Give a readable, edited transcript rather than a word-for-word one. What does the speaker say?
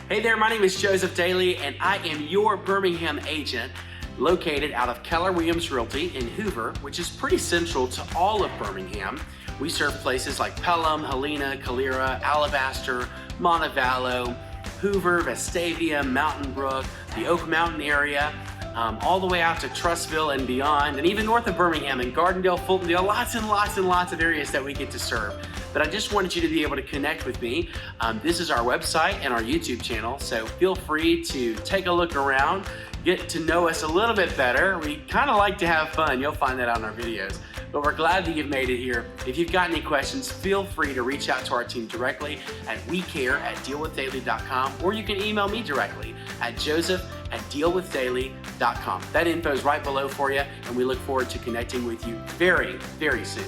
Hey there, my name is Joseph Daley, and I am your Birmingham agent located out of Keller Realty in Hoover, which is pretty central to all of Birmingham. We serve places like Pelham, Helena, Calera, Alabaster, Montevallo, Hoover, Vestavia, Mountain Brook, the Oak Mountain area, all the way out to Trussville and beyond, and even north of Birmingham in Gardendale, Fultondale, lots and lots of areas that we get to serve. But I just wanted you to be able to connect with me. This is our website and our YouTube channel, so feel free to take a look around, get to know us a little bit better. We kind of like to have fun. You'll find that on our videos. But we're glad that you've made it here. If you've got any questions, feel free to reach out to our team directly at wecare@dealwithdaley.com, or you can email me directly at joseph@dealwithdaley.com. That info is right below for you, and we look forward to connecting with you very, very soon.